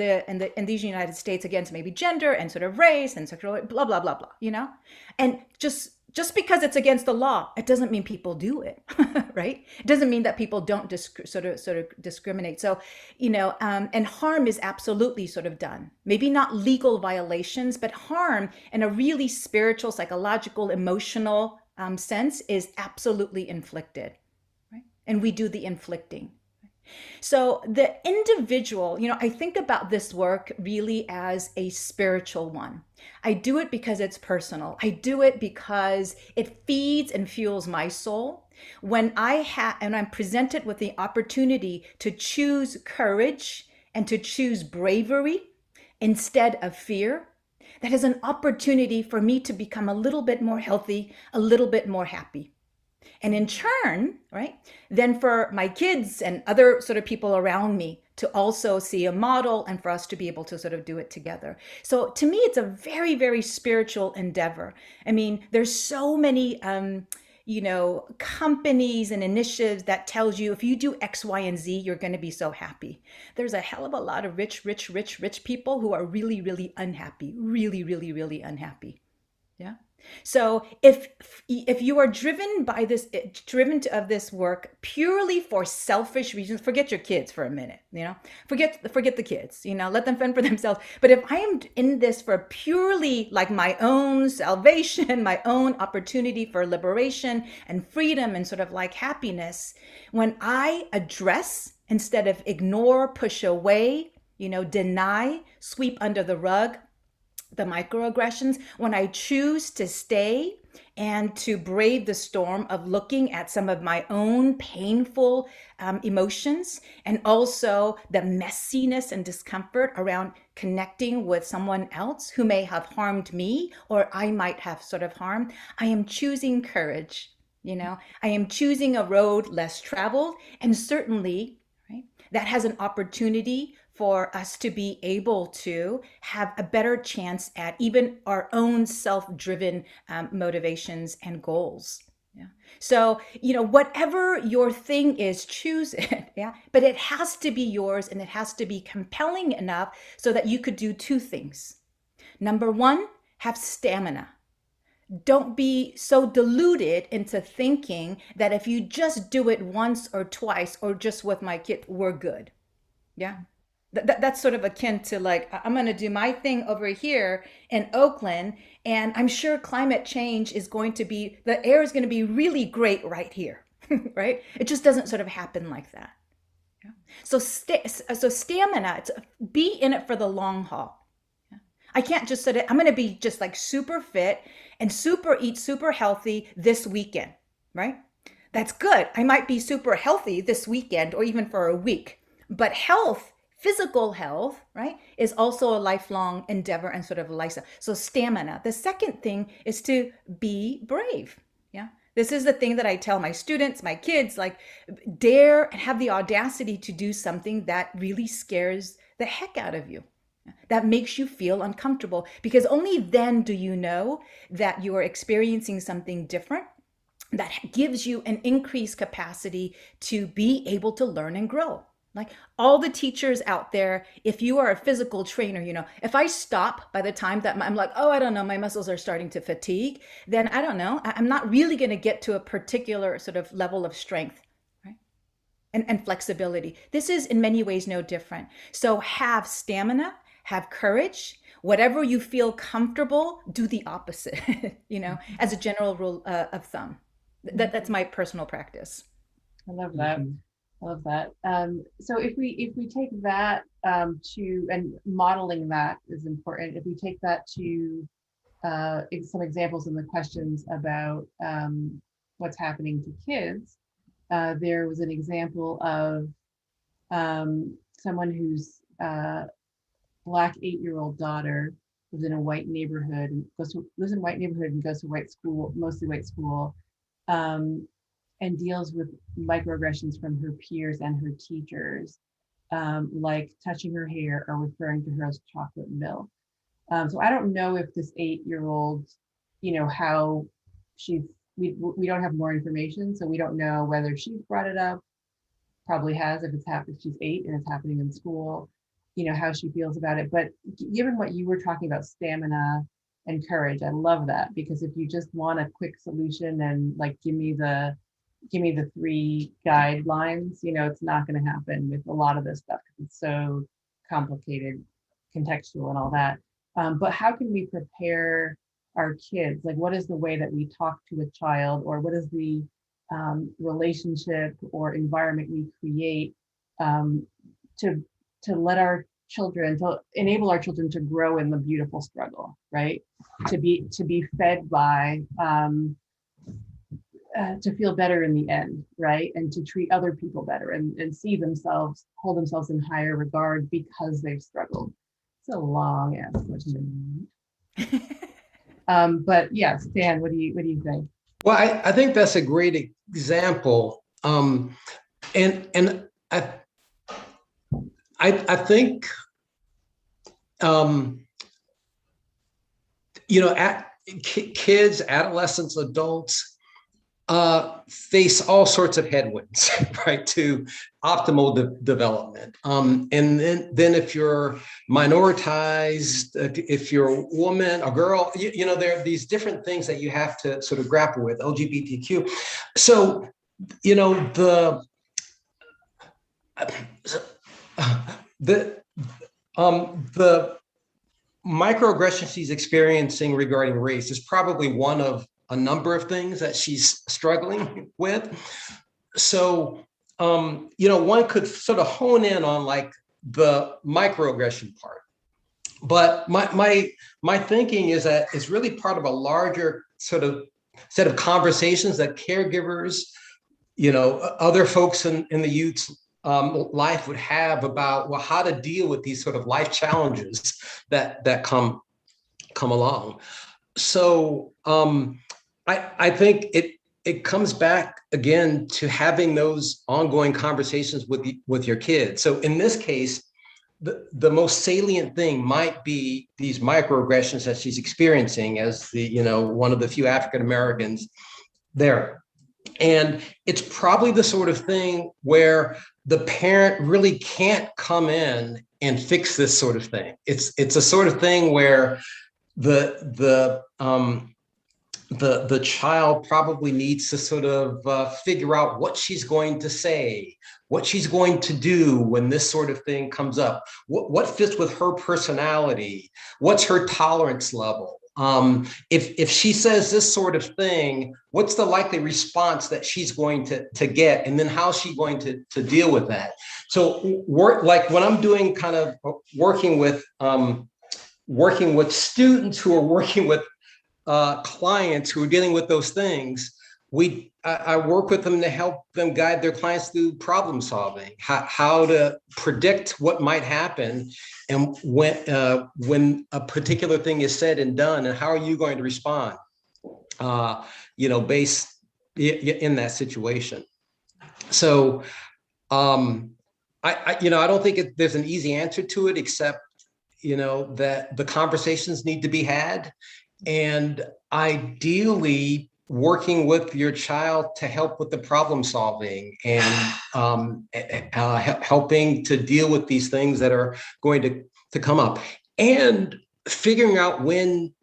these United States, against maybe gender and sort of race and sexual blah blah blah blah. And just because it's against the law, it doesn't mean people do it, right? It doesn't mean that people don't sort of discriminate. So, and harm is absolutely sort of done. Maybe not legal violations, but harm in a really spiritual, psychological, emotional sense is absolutely inflicted, right? And we do the inflicting. So the individual, I think about this work really as a spiritual one. I do it because it's personal. I do it because it feeds and fuels my soul. When I'm presented with the opportunity to choose courage and to choose bravery instead of fear, that is an opportunity for me to become a little bit more healthy, a little bit more happy. And in turn, right, then for my kids and other sort of people around me to also see a model and for us to be able to sort of do it together. So to me, it's a very, very spiritual endeavor. I mean, there's so many, companies and initiatives that tells you if you do X, Y, and Z, you're going to be so happy. There's a hell of a lot of rich people who are really, really unhappy, really, really, really unhappy. Yeah. So if you are driven by this, of this work purely for selfish reasons, forget your kids for a minute, forget the kids, let them fend for themselves. But if I am in this for purely like my own salvation, my own opportunity for liberation and freedom and sort of like happiness, when I address instead of ignore, push away, deny, sweep under the rug, the microaggressions, when I choose to stay and to brave the storm of looking at some of my own painful emotions, and also the messiness and discomfort around connecting with someone else who may have harmed me or I might have sort of harmed, I am choosing courage. I am choosing a road less traveled, and certainly, right, that has an opportunity for us to be able to have a better chance at even our own self-driven motivations and goals. Yeah. So, whatever your thing is, choose it. Yeah. But it has to be yours, and it has to be compelling enough so that you could do two things. Number one, have stamina. Don't be so deluded into thinking that if you just do it once or twice or just with my kid, we're good. Yeah. That's sort of akin to like, I'm going to do my thing over here in Oakland, and I'm sure climate change is going to be, the air is going to be really great right here, right? It just doesn't sort of happen like that. Yeah. So stamina, be in it for the long haul. Yeah. I can't just I'm going to be just like super fit and eat super healthy this weekend, right? That's good. I might be super healthy this weekend or even for a week, but physical health, right, is also a lifelong endeavor and sort of a lifestyle. So stamina. The second thing is to be brave. Yeah. This is the thing that I tell my students, my kids, like, dare and have the audacity to do something that really scares the heck out of you, that makes you feel uncomfortable, because only then do you know that you are experiencing something different that gives you an increased capacity to be able to learn and grow. Like all the teachers out there, if you are a physical trainer, if I stop by the time that I'm like, oh, I don't know, my muscles are starting to fatigue, then I don't know, I'm not really going to get to a particular sort of level of strength, right? And flexibility. This is in many ways no different. So have stamina, have courage. Whatever you feel comfortable, do the opposite, as a general rule of thumb. That's my personal practice. I love that. I love that. So if we take that and modeling that is important. If we take that to some examples in the questions about what's happening to kids, there was an example of someone whose Black 8-year-old daughter lives in a white neighborhood and goes to white school, mostly white school. And deals with microaggressions from her peers and her teachers, like touching her hair or referring to her as chocolate milk. So I don't know if this 8-year-old, how we don't have more information. So we don't know whether she's brought it up, probably has if it's happened, she's 8 and it's happening in school, how she feels about it. But given what you were talking about, stamina and courage, I love that, because if you just want a quick solution and like, give me the 3 guidelines, it's not going to happen with a lot of this stuff because it's so complicated, contextual and all that. But how can we prepare our kids? Like, what is the way that we talk to a child, or what is the relationship or environment we create to let our children, to enable our children to grow in the beautiful struggle, right? To be fed by to feel better in the end, right? And to treat other people better and see themselves, hold themselves in higher regard because they've struggled. It's a long ass question. But yeah, Stan, what do you think? Well, I think that's a great example. And I think, you know, kids, adolescents, adults face all sorts of headwinds, right, to optimal development. And then if you're minoritized, if you're a woman, a girl, you know, there are these different things that you have to sort of grapple with, LGBTQ. So, you know, the microaggressions she's experiencing regarding race is probably one of a number of things that she's struggling with. So, you know, one could sort of hone in on like the microaggression part. But my thinking is that it's really part of a larger sort of set of conversations that caregivers, you know, other folks in the youth's life would have about, well, how to deal with these sort of life challenges that come along. So I think it comes back again to having those ongoing conversations with your kids. So in this case, the most salient thing might be these microaggressions that she's experiencing as the, you know, one of the few African Americans there. And it's probably the sort of thing where the parent really can't come in and fix this sort of thing. It's a sort of thing where the child probably needs to sort of figure out what she's going to say, what she's going to do when this sort of thing comes up, what fits with her personality, what's her tolerance level. If she says this sort of thing, what's the likely response that she's going to get? And then how's she going to deal with that? So like when I'm doing kind of working with students who are working with clients who are dealing with those things, I work with them to help them guide their clients through problem solving, how to predict what might happen, and when a particular thing is said and done, and how are you going to respond, you know, based in that situation. So, you know, I don't think there's an easy answer to it, except, you know, that the conversations need to be had, and ideally working with your child to help with the problem solving and helping to deal with these things that are going to come up, and figuring out when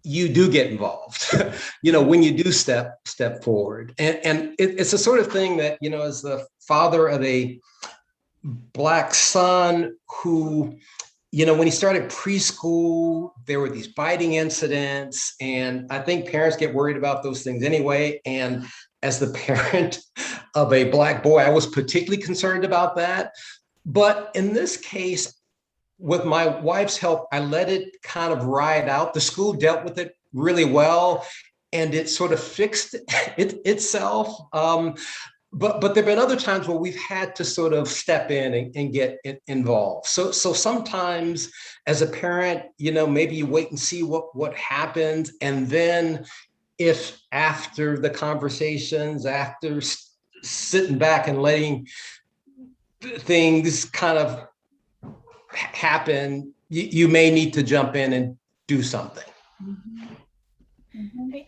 you do get involved, you know, when you do step forward. And it's the sort of thing that, you know, as the father of a Black son who, you know, when he started preschool, there were these biting incidents, and I think parents get worried about those things anyway. And as the parent of a Black boy, I was particularly concerned about that. But in this case, with my wife's help, I let it kind of ride out. The school dealt with it really well, and it sort of fixed itself. But there have been other times where we've had to sort of step in and get involved. So sometimes as a parent, you know, maybe you wait and see what happens. And then if after the conversations, after sitting back and letting things kind of happen, you may need to jump in and do something.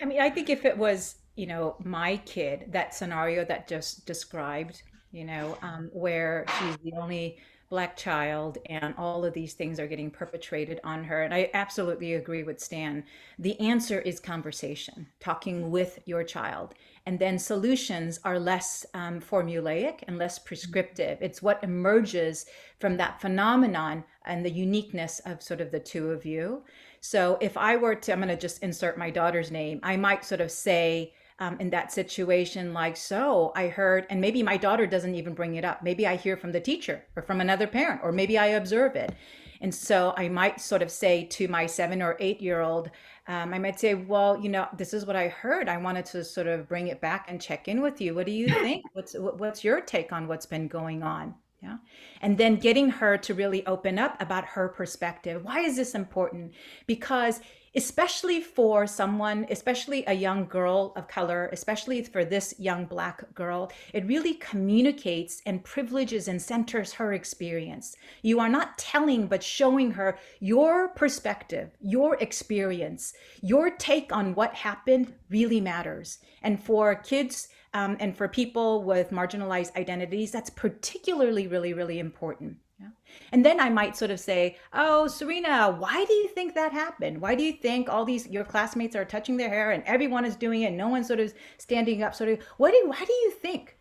I mean, I think if it was, you know, my kid, that scenario that just described, you know, where she's the only Black child and all of these things are getting perpetrated on her. And I absolutely agree with Stan. The answer is conversation, talking with your child. And then solutions are less formulaic and less prescriptive. It's what emerges from that phenomenon and the uniqueness of sort of the two of you. So if I were to, I'm going to just insert my daughter's name, I might sort of say, in that situation, like, so I heard, and maybe my daughter doesn't even bring it up. Maybe I hear from the teacher or from another parent, or maybe I observe it. And so I might sort of say to my 7 or 8-year-old, I might say, well, you know, this is what I heard. I wanted to sort of bring it back and check in with you. What do you think? What's your take on what's been going on? Yeah. And then getting her to really open up about her perspective. Why is this important? Because especially for someone, especially a young girl of color, especially for this young Black girl, it really communicates and privileges and centers her experience. You are not telling, but showing her your perspective, your experience, your take on what happened really matters. And for kids and for people with marginalized identities, that's particularly really, really important. Yeah. And then I might sort of say, oh, Serena, why do you think that happened? Why do you think all these, your classmates are touching their hair and everyone is doing it and no one's sort of standing up, sort of, why do you think?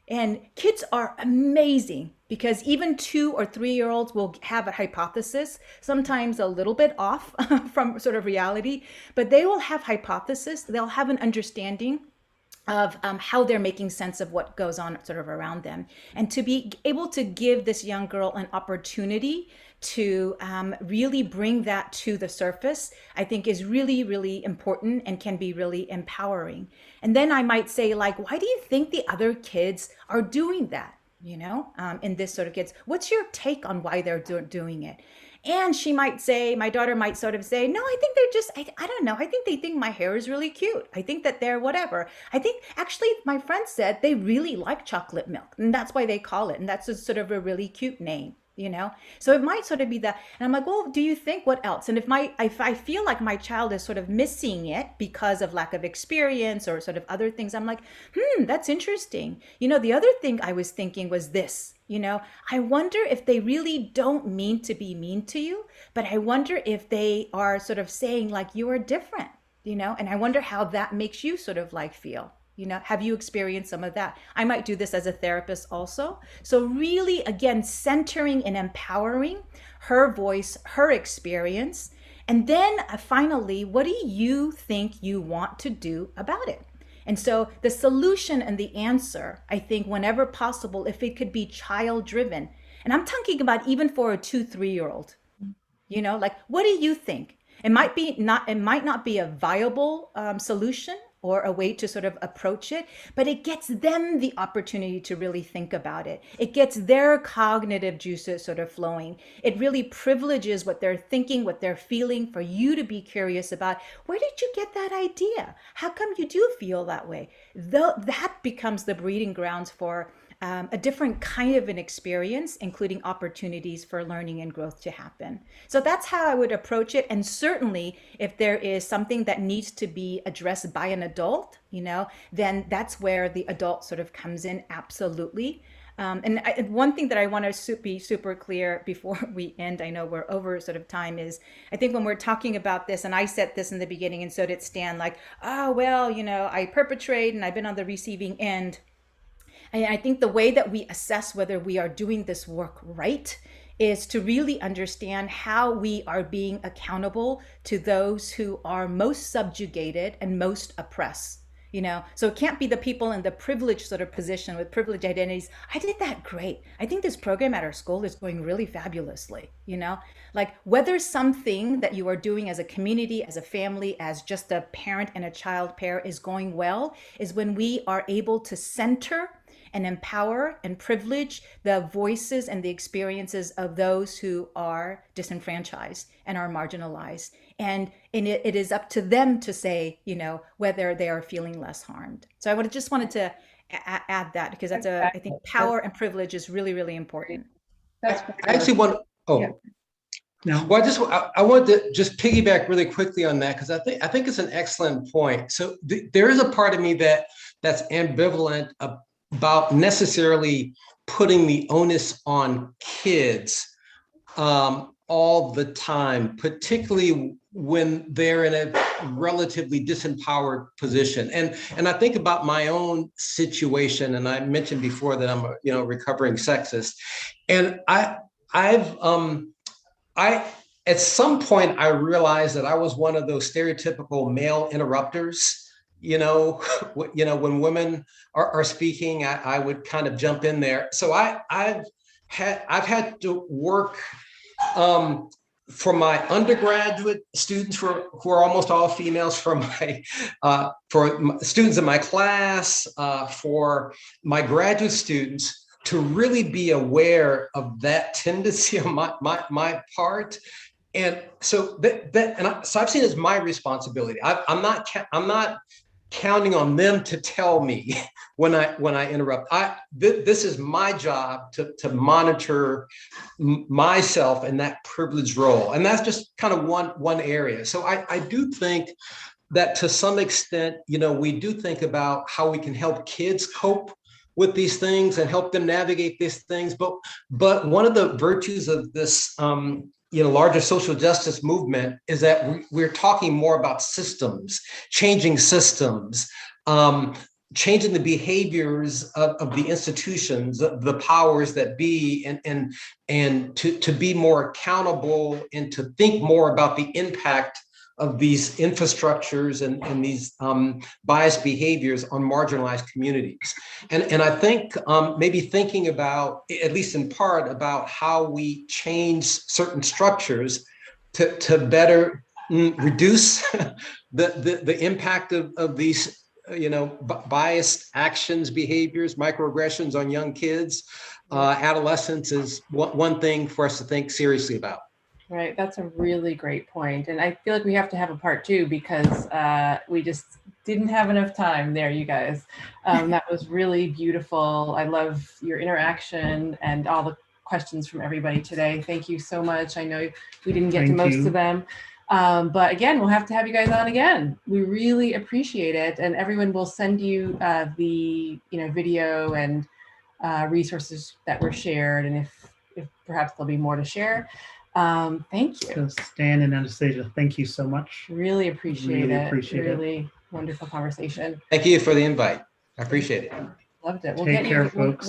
And kids are amazing because even 2 or 3-year-olds will have a hypothesis, sometimes a little bit off from sort of reality, but they will have hypothesis, they'll have an understanding of how they're making sense of what goes on sort of around them. And to be able to give this young girl an opportunity to really bring that to the surface, I think is really, really important and can be really empowering. And then I might say, like, why do you think the other kids are doing that? You know, in this sort of kids, what's your take on why they're doing it? And she might say, my daughter might sort of say, no, I think they're just, I don't know. I think they think my hair is really cute. I think that they're whatever. I think actually my friend said they really like chocolate milk and that's why they call it. And that's a sort of a really cute name, you know? So it might sort of be that. And I'm like, well, do you think what else? And if I feel like my child is sort of missing it because of lack of experience or sort of other things, I'm like, that's interesting. You know, the other thing I was thinking was this. You know, I wonder if they really don't mean to be mean to you, but I wonder if they are sort of saying like you are different, you know, and I wonder how that makes you sort of like feel, you know, have you experienced some of that? I might do this as a therapist also. So really, again, centering and empowering her voice, her experience. And then finally, what do you think you want to do about it? And so the solution and the answer, I think whenever possible, if it could be child driven, and I'm talking about even for a 2-3-year-old, you know, like, what do you think? It might not be a viable solution or a way to sort of approach it, but it gets them the opportunity to really think about it. It gets their cognitive juices sort of flowing. It really privileges what they're thinking, what they're feeling, for you to be curious about, where did you get that idea? How come you do feel that way? That becomes the breeding grounds for a different kind of an experience, including opportunities for learning and growth to happen. So that's how I would approach it. And certainly if there is something that needs to be addressed by an adult, you know, then that's where the adult sort of comes in. Absolutely. And one thing that I want to be super clear before we end, I know we're over sort of time, is I think when we're talking about this, and I said this in the beginning and so did Stan, like, oh, well, you know, I perpetrate and I've been on the receiving end. And I think the way that we assess whether we are doing this work right is to really understand how we are being accountable to those who are most subjugated and most oppressed. You know, so it can't be the people in the privileged sort of position with privileged identities. I did that great. I think this program at our school is going really fabulously, you know, like whether something that you are doing as a community, as a family, as just a parent and a child pair is going well, is when we are able to center and empower and privilege the voices and the experiences of those who are disenfranchised and are marginalized. And it is up to them to say, you know, whether they are feeling less harmed. So I just wanted to add that, because that's I think power and privilege is really, really important. That's I actually want, Yeah. No. Well, I want to just piggyback really quickly on that, because I think it's an excellent point. So there is a part of me that's ambivalent about necessarily putting the onus on kids all the time, particularly when they're in a relatively disempowered position. And I think about my own situation, and I mentioned before that I'm a recovering sexist, and I at some point I realized that I was one of those stereotypical male interrupters. When women are speaking, I would kind of jump in there. So I've had to work for my undergraduate students who are almost all females, for students in my class, for my graduate students, to really be aware of that tendency on my part, And so so I've seen it as my responsibility. I'm not counting on them to tell me when I interrupt. This is my job to monitor myself in that privileged role, and that's just kind of one area. So I do think that to some extent, we do think about how we can help kids cope with these things and help them navigate these things. But one of the virtues of this larger social justice movement is that we're talking more about systems, changing systems, changing the behaviors of the institutions, the powers that be, and to be more accountable and to think more about the impact of these infrastructures and these biased behaviors on marginalized communities. And I think maybe thinking about, at least in part, about how we change certain structures to better reduce the impact of these biased actions, behaviors, microaggressions on young kids, adolescents is one thing for us to think seriously about. Right, that's a really great point. And I feel like we have to have a part 2 because we just didn't have enough time there, you guys. That was really beautiful. I love your interaction and all the questions from everybody today. Thank you so much. I know we didn't get to most of them. But again, we'll have to have you guys on again. We really appreciate it. And everyone will send you the video and resources that were shared. And if perhaps there'll be more to share. Thank you. So Stan and Anastasia, thank you so much. Really appreciate it. Really wonderful conversation. Thank you for the invite. I appreciate it. Loved it. Take care, folks.